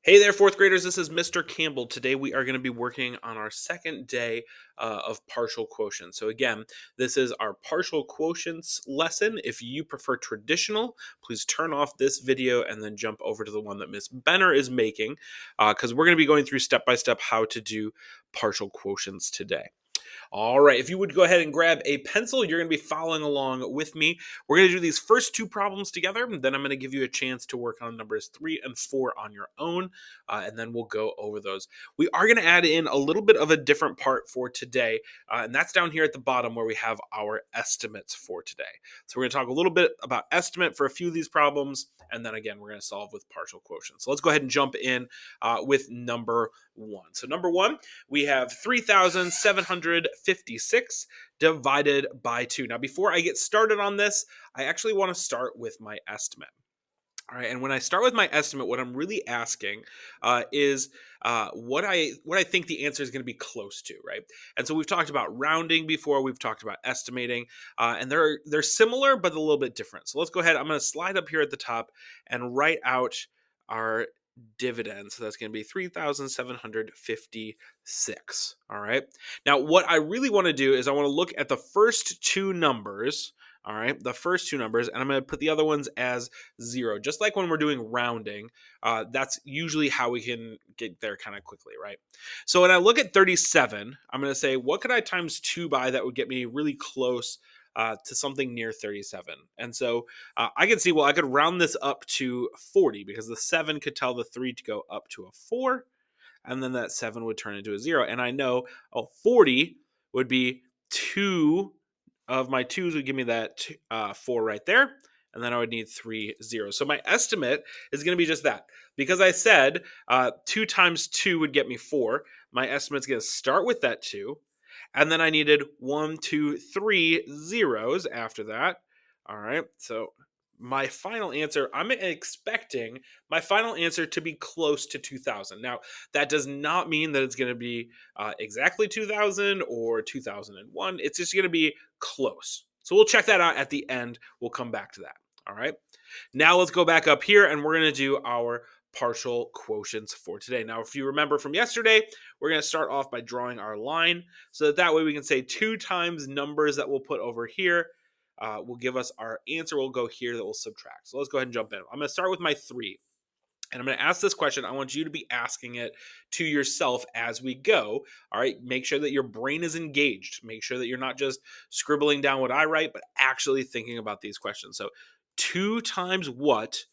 Hey there, fourth graders. This is Mr. Campbell. Today we are going to be working on our second day of partial quotients. So, again, this is our partial quotients lesson. If you prefer traditional, please turn off this video and then jump over to the one that Miss Benner is making because we're going to be going through step by step how to do partial quotients today. All right, if you would go ahead and grab a pencil, you're going to be following along with me. We're going to do these first two problems together, and then I'm going to give you a chance to work on numbers 3 and 4 on your own, and then we'll go over those. We are going to add in a little bit of a different part for today, and that's down here at the bottom where we have our estimates for today. So we're going to talk a little bit about estimate for a few of these problems, and then again, we're going to solve with partial quotients. So let's go ahead and jump in with number 1. So number 1, we have 3,756 divided by 2. Now, before I get started on this, I actually want to start with my estimate. All right, and when I start with my estimate, what I'm really asking is what I think the answer is going to be close to, right? And so we've talked about rounding before, we've talked about estimating, and they're similar but a little bit different. So let's go ahead. I'm going to slide up here at the top and write out our dividend. So that's going to be 3,756. All right. Now, what I really want to do is I want to look at the first two numbers. All right, the first two numbers, and I'm going to put the other ones as 0. Just like when we're doing rounding, that's usually how we can get there kind of quickly, right? So when I look at 37, I'm going to say, what could I times 2 by that would get me really close to something near 37? And so I can see, well, I could round this up to 40 because the 7 could tell the 3 to go up to a 4, and then that 7 would turn into a 0. And I know, 40 would be 2 of my 2s would give me that 4 right there. And then I would need 3 zeros. So my estimate is going to be just that. Because I said 2 times 2 would get me 4, my estimate's going to start with that 2. And then I needed 1, 2, 3 zeros after that. All right. So my final answer, I'm expecting my final answer to be close to 2000. Now, that does not mean that it's going to be exactly 2000 or 2001. It's just going to be close. So we'll check that out at the end. We'll come back to that. All right. Now let's go back up here and we're going to do our partial quotients for today. Now, if you remember from yesterday, we're going to start off by drawing our line so that way we can say 2 times numbers that we'll put over here will give us our answer. We'll go here that we'll subtract. So let's go ahead and jump in. I'm going to start with my 3. And I'm going to ask this question. I want you to be asking it to yourself as we go. All right. Make sure that your brain is engaged. Make sure that you're not just scribbling down what I write, but actually thinking about these questions. So 2 times what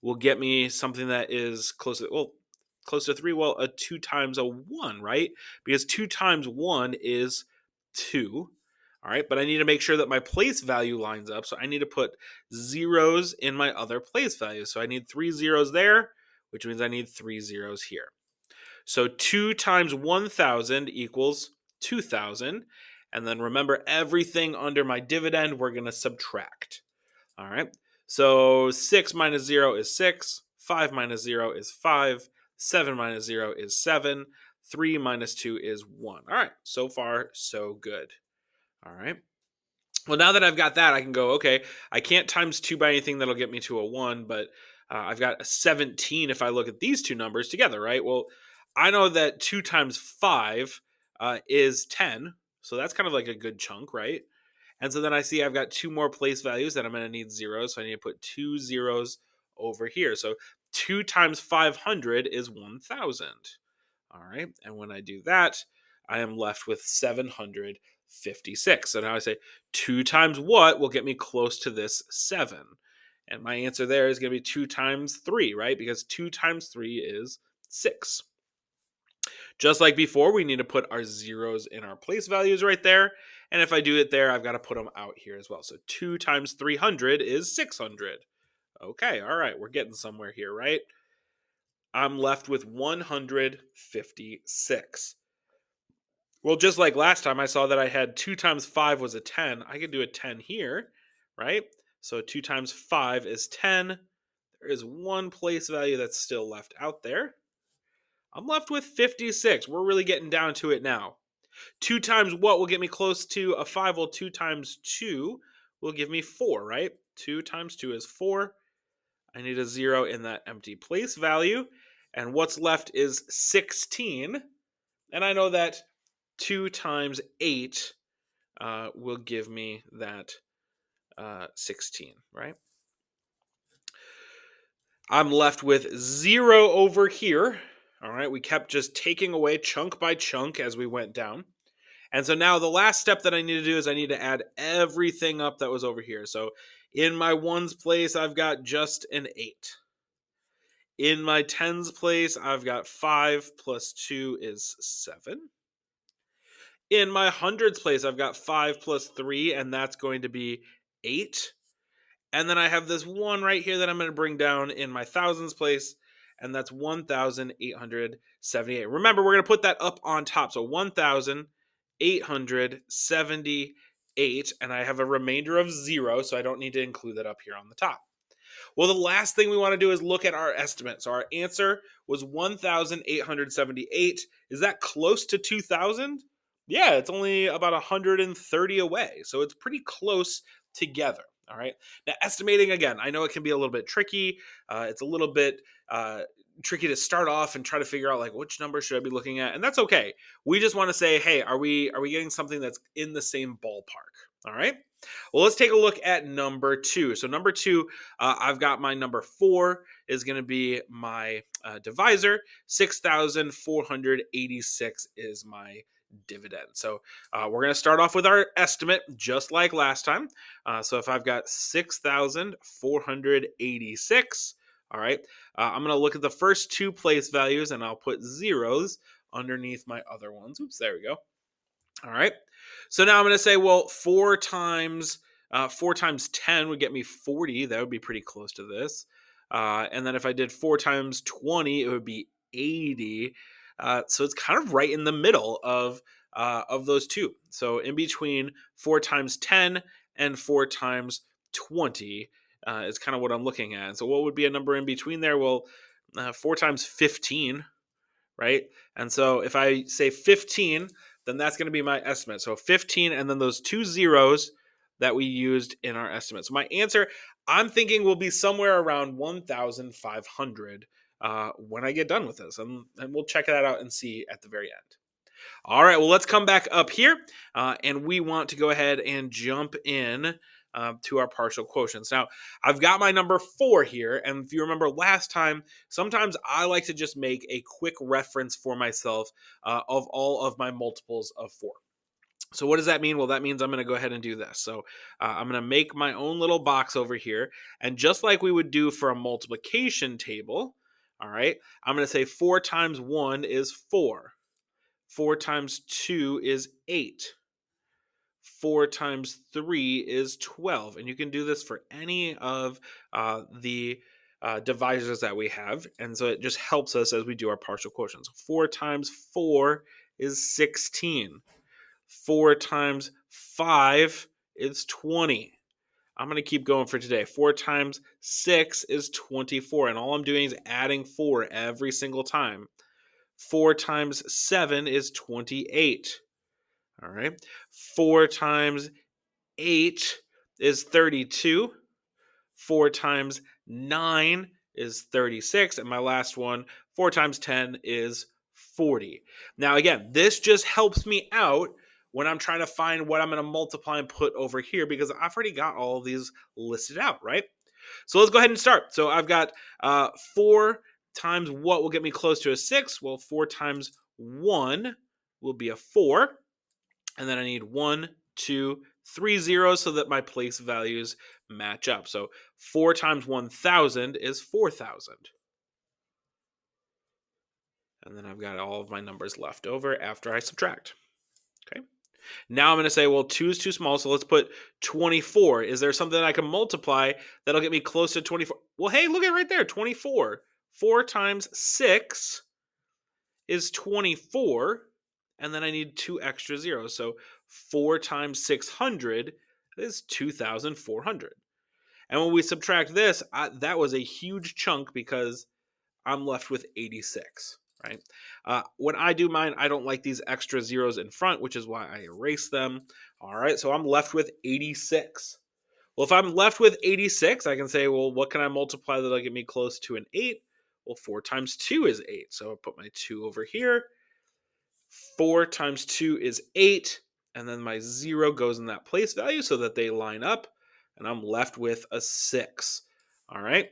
will get me something that is close to 3. Well, a 2 times a 1, right? Because 2 times 1 is 2. All right, but I need to make sure that my place value lines up. So I need to put zeros in my other place values. So I need 3 zeros there, which means I need 3 zeros here. So 2 times 1,000 equals 2,000. And then remember, everything under my dividend, we're going to subtract. All right, so 6 minus 0 is 6. 5 minus 0 is 5. 7 minus 0 is 7. 3 minus 2 is 1. All right, so far, so good. All right. Well, now that I've got that, I can go, okay, I can't times 2 by anything that'll get me to a 1, but I've got a 17 if I look at these two numbers together, right? Well, I know that 2 times 5 is 10, so that's kind of like a good chunk, right? And so then I see I've got 2 more place values that I'm going to need zeros, so I need to put 2 zeros over here. So 2 times 500 is 1,000. All right, and when I do that, I am left with 756. So now I say 2 times what will get me close to this 7? And my answer there is going to be 2 times 3, right? Because 2 times 3 is 6. Just like before, we need to put our zeros in our place values right there. And if I do it there, I've got to put them out here as well. So 2 times 300 is 600. Okay, all right, we're getting somewhere here, right? I'm left with 156. Well, just like last time, I saw that I had 2 times 5 was a 10. I could do a 10 here, right? So 2 times 5 is 10. There is one place value that's still left out there. I'm left with 56. We're really getting down to it now. 2 times what will get me close to a 5? Well, 2 times 2 will give me 4, right? 2 times 2 is 4. I need a 0 in that empty place value. And what's left is 16. And I know that 2 times 8 will give me that 16, right? I'm left with 0 over here. All right, we kept just taking away chunk by chunk as we went down. And so now the last step that I need to do is I need to add everything up that was over here. So in my ones place, I've got just an 8. In my tens place, I've got 5 plus 2 is 7. In my hundreds place, I've got 5 plus 3, and that's going to be 8. And then I have this 1 right here that I'm going to bring down in my thousands place, and that's 1,878. Remember, we're going to put that up on top. So 1,878, and I have a remainder of 0, so I don't need to include that up here on the top. Well, the last thing we want to do is look at our estimate. So our answer was 1,878. Is that close to 2,000? Yeah, it's only about 130 away. So it's pretty close together. All right. Now, estimating, again, I know it can be a little bit tricky. It's a little bit tricky to start off and try to figure out like which number should I be looking at, and that's okay. We just want to say, hey, are we getting something that's in the same ballpark? All right. Well, let's take a look at number 2. So number 2, I've got my number 4 is going to be my divisor. 6,486 is my dividend. So we're going to start off with our estimate just like last time. So if I've got 6,486, all right, I'm going to look at the first 2 place values and I'll put zeros underneath my other ones. Oops, there we go. All right. So now I'm going to say, well, 4 times 10 would get me 40. That would be pretty close to this. And then if I did 4 times 20, it would be 80. So it's kind of right in the middle of those two. So in between 4 times 10 and 4 times 20 is kind of what I'm looking at. So what would be a number in between there? Well, 4 times 15, right? And so if I say 15, then that's going to be my estimate. So 15 and then those 2 zeros that we used in our estimate. So my answer, I'm thinking, will be somewhere around 1,500 when I get done with this. And we'll check that out and see at the very end. All right, well, let's come back up here, and we want to go ahead and jump in to our partial quotients. Now, I've got my number 4 here, and if you remember last time, sometimes I like to just make a quick reference for myself of all of my multiples of 4. So what does that mean? Well, that means I'm going to go ahead and do this. So I'm going to make my own little box over here, and just like we would do for a multiplication table, all right, I'm going to say 4 times 1 is 4. 4 times 2 is 8. 4 times 3 is 12. And you can do this for any of the divisors that we have. And so it just helps us as we do our partial quotients. 4 times 4 is 16. 4 times 5 is 20. I'm going to keep going for today. 4 times 6 is 24. And all I'm doing is adding 4 every single time. 4 times 7 is 28. All right. 4 times 8 is 32. 4 times 9 is 36. And my last one, 4 times 10 is 40. Now, again, this just helps me out when I'm trying to find what I'm going to multiply and put over here because I've already got all of these listed out, right? So let's go ahead and start. So I've got 4 times what will get me close to a 6? Well, 4 times 1 will be a 4. And then I need 1, 2, 3 zeros so that my place values match up. So 4 times 1,000 is 4,000. And then I've got all of my numbers left over after I subtract. Okay. Now I'm going to say, well, 2 is too small, so let's put 24. Is there something I can multiply that'll get me close to 24? Well, hey, look at right there, 24. 4 times 6 is 24, and then I need 2 extra zeros. So 4 times 600 is 2,400. And when we subtract this, that was a huge chunk because I'm left with 86. Right? When I do mine, I don't like these extra zeros in front, which is why I erase them. All right, so I'm left with 86. Well, if I'm left with 86, I can say, well, what can I multiply that'll get me close to an 8? Well, 4 times 2 is 8. So I'll put my 2 over here. 4 times 2 is 8. And then my 0 goes in that place value so that they line up. And I'm left with a 6. All right.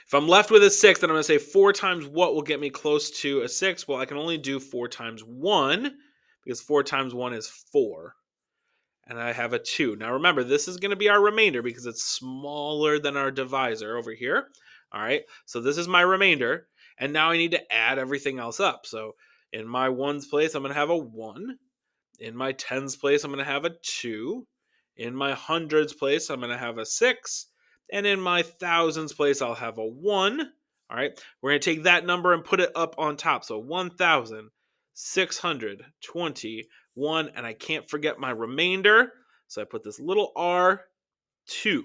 If I'm left with a 6, then I'm going to say 4 times what will get me close to a 6? Well, I can only do 4 times 1 because 4 times 1 is 4. And I have a 2. Now remember, this is going to be our remainder because it's smaller than our divisor over here. All right, so this is my remainder. And now I need to add everything else up. So in my ones place, I'm going to have a 1. In my tens place, I'm going to have a 2. In my hundreds place, I'm going to have a 6. And in my thousands place, I'll have a 1. All right, we're going to take that number and put it up on top. So 1,621. And I can't forget my remainder. So I put this little r, 2.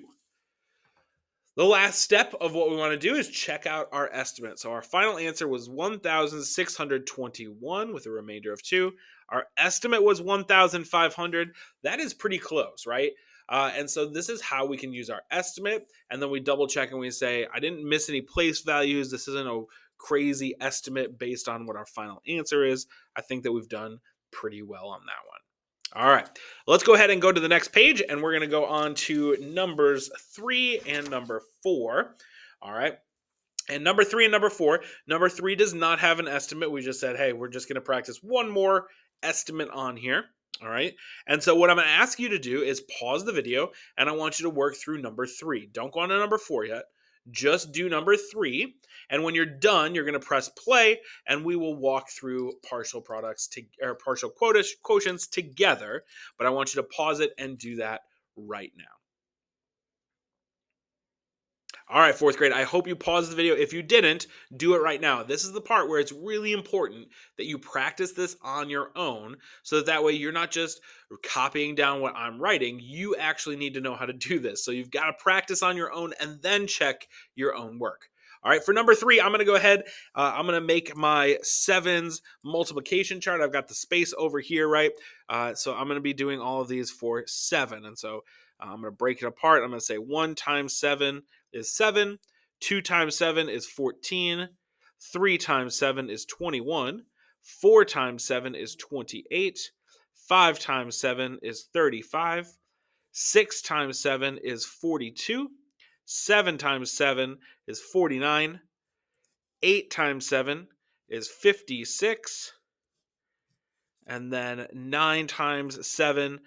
The last step of what we want to do is check out our estimate. So our final answer was 1,621 with a remainder of 2. Our estimate was 1,500. That is pretty close, right? And so this is how we can use our estimate. And then we double check and we say, I didn't miss any place values. This isn't a crazy estimate based on what our final answer is. I think that we've done pretty well on that one. All right, let's go ahead and go to the next page, and we're going to go on to numbers 3 and number 4. All right, and number 3 and number 4. Number 3 does not have an estimate. We just said, hey, we're just going to practice one more estimate on here. All right, and so what I'm going to ask you to do is pause the video, and I want you to work through number 3. Don't go on to number 4 yet. Just do number 3. And when you're done, you're going to press play, and we will walk through partial products or partial quotients together. But I want you to pause it and do that right now. All right, fourth grade, I hope you paused the video. If you didn't, do it right now. This is the part where it's really important that you practice this on your own so that way you're not just copying down what I'm writing. You actually need to know how to do this. So you've got to practice on your own and then check your own work. All right, for number 3, I'm going to go ahead. I'm going to make my sevens multiplication chart. I've got the space over here, right? So I'm going to be doing all of these for 7. And so I'm going to break it apart. I'm going to say 1 times 7 is 7. 2 times 7 is 14. 3 times 7 is 21. 4 times 7 is 28. 5 times 7 is 35. 6 times 7 is 42. 7 times 7 is 49. 8 times 7 is 56. And then 9 times 7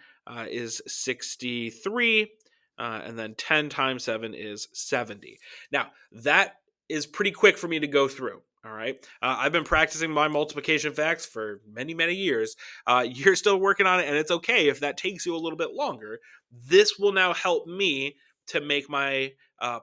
is 63. And then 10 times 7 is 70. Now, that is pretty quick for me to go through. All right. I've been practicing my multiplication facts for many, many years. You're still working on it, and it's okay if that takes you a little bit longer. This will now help me to make my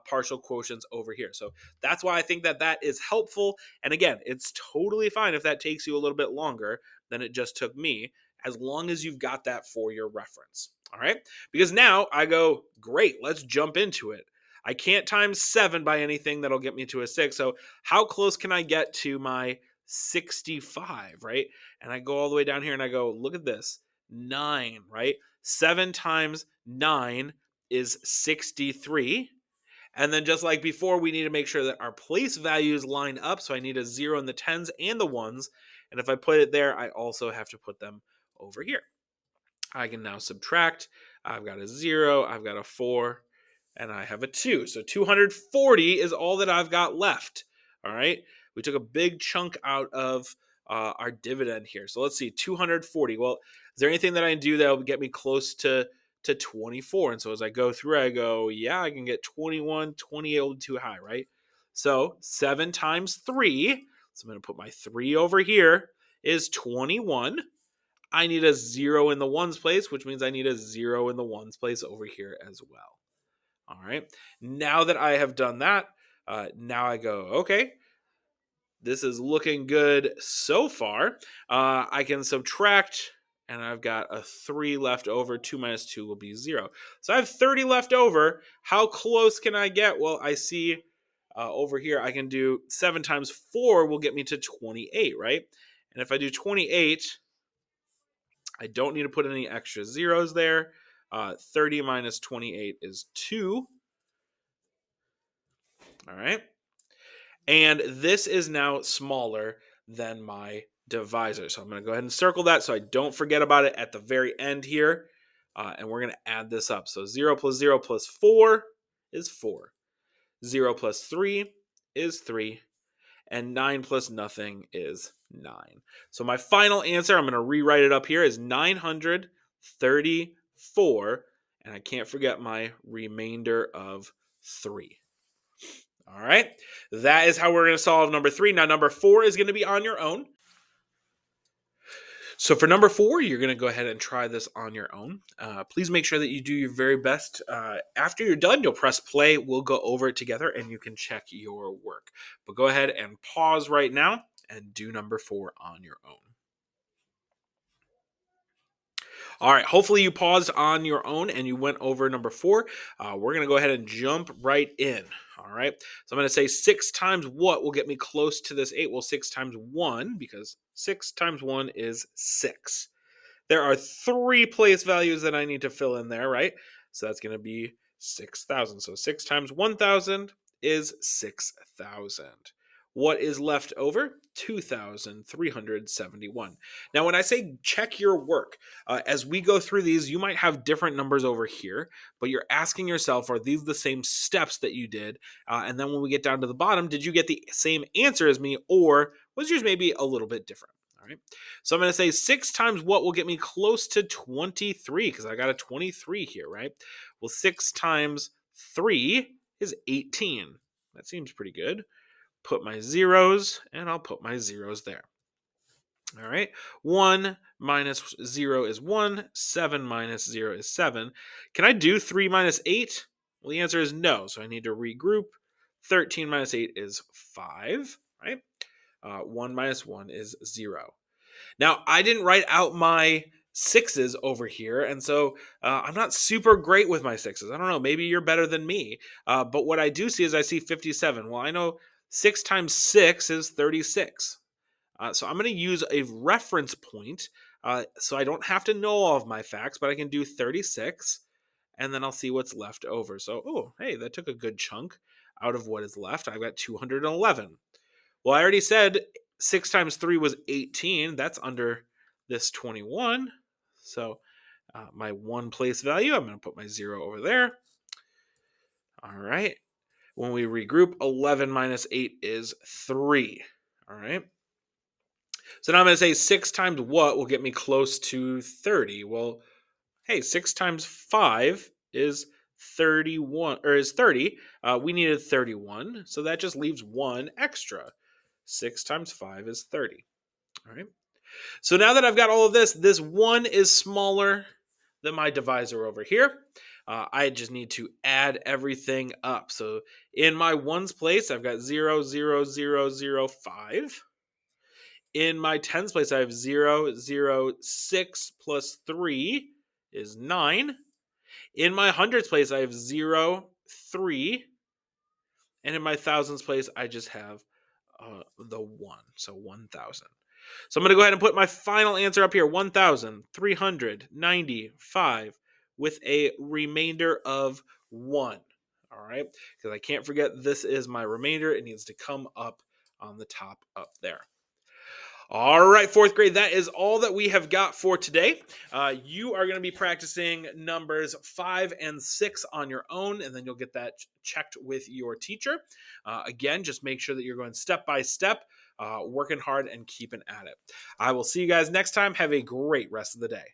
partial quotients over here. So that's why I think that that is helpful. And again, it's totally fine if that takes you a little bit longer than it just took me, as long as you've got that for your reference. All right. Because now I go, great, let's jump into it. I can't times 7 by anything that'll get me to a 6. So how close can I get to my 65, right? And I go all the way down here and I go, look at this, 9, right? 7 times 9 is 63. And then just like before, we need to make sure that our place values line up. So I need a 0 in the tens and the ones. And if I put it there, I also have to put them over here. I can now subtract. I've got a 0, I've got a 4, and I have a 2. So 240 is all that I've got left. All right. We took a big chunk out of our dividend here. So let's see, 240. Well, is there anything that I can do that will get me close to 24? And so as I go through, I go, yeah, I can get 21, 28 will be too high, right? So 7 times 3. So I'm going to put my 3 over here is 21. I need a 0 in the ones place, which means I need a 0 in the ones place over here as well. All right. Now that I have done that, now I go, okay, this is looking good so far. I can subtract, and I've got a 3 left over. 2 minus 2 will be 0. So I have 30 left over. How close can I get? Well, I see over here, I can do 7 times 4 will get me to 28, right? And if I do 28, I don't need to put any extra zeros there. 30 minus 28 is 2. All right. And this is now smaller than my divisor. So I'm going to go ahead and circle that so I don't forget about it at the very end here. And we're going to add this up. So 0 plus 4 is 4. 0 plus 3 is 3. And 9 plus nothing is 9. So my final answer, I'm going to rewrite it up here, is 934. And I can't forget my remainder of 3. All right. That is how we're going to solve number 3. Now, number 4 is going to be on your own. So for number 4, you're going to go ahead and try this on your own. Please make sure that you do your very best. After you're done, you'll press play. We'll go over it together and you can check your work. But go ahead and pause right now and do number 4 on your own. All right, hopefully you paused on your own and you went over number 4. We're going to go ahead and jump right in. All right, so I'm going to say 6 times what will get me close to this 8? Well, 6 times 1, because 6 times 1 is 6. There are 3 place values that I need to fill in there, right? So that's going to be 6,000. So 6 times 1,000 is 6,000. What is left over? 2,371. Now, when I say check your work, as we go through these, you might have different numbers over here, but you're asking yourself, are these the same steps that you did? And then when we get down to the bottom, did you get the same answer as me, or was yours maybe a little bit different? All right. So I'm going to say 6 times what will get me close to 23, because I got a 23 here, right? Well, 6 times 3 is 18. That seems pretty good. Put my zeros, and I'll put my zeros there. All right. 1 minus 0 is 1. 7 minus 0 is 7. Can I do 3 minus 8? Well, the answer is no, so I need to regroup. 13 minus 8 is 5, right? 1 minus 1 is 0. Now, I didn't write out my 6s over here, and so I'm not super great with my 6s. I don't know, maybe you're better than me. But what I do see is I see 57. Well, I know 6 times 6 is 36. So I'm going to use a reference point, so I don't have to know all of my facts, but I can do 36, and then I'll see what's left over. So, oh, hey, that took a good chunk out of what is left. I've got 211. Well, I already said 6 times 3 was 18. That's under this 21. So my 1 place value, I'm going to put my 0 over there. All right. When we regroup, 11 minus 8 is 3. All right. So now I'm going to say 6 times what will get me close to 30? Well, hey, 6 times 5 is 31, or is 30. We needed 31, so that just leaves 1 extra. 6 times 5 is 30. All right. So now that I've got all of this, this 1 is smaller than my divisor over here. I just need to add everything up. So in my ones place, I've got 0, 0, 0, 0, 5. In my tens place, I have 0, 0, 6 plus 3 is 9. In my hundreds place, I have 0, 3. And in my thousands place, I just have the 1, so 1,000. So I'm going to go ahead and put my final answer up here, 1,395, with a remainder of 1. All right, because I can't forget this is my remainder. It needs to come up on the top up there. All right, fourth grade, that is all that we have got for today. You are going to be practicing numbers 5 and 6 on your own, and then you'll get that checked with your teacher. Again, just make sure that you're going step by step, working hard and keeping at it. I will see you guys next time. Have a great rest of the day.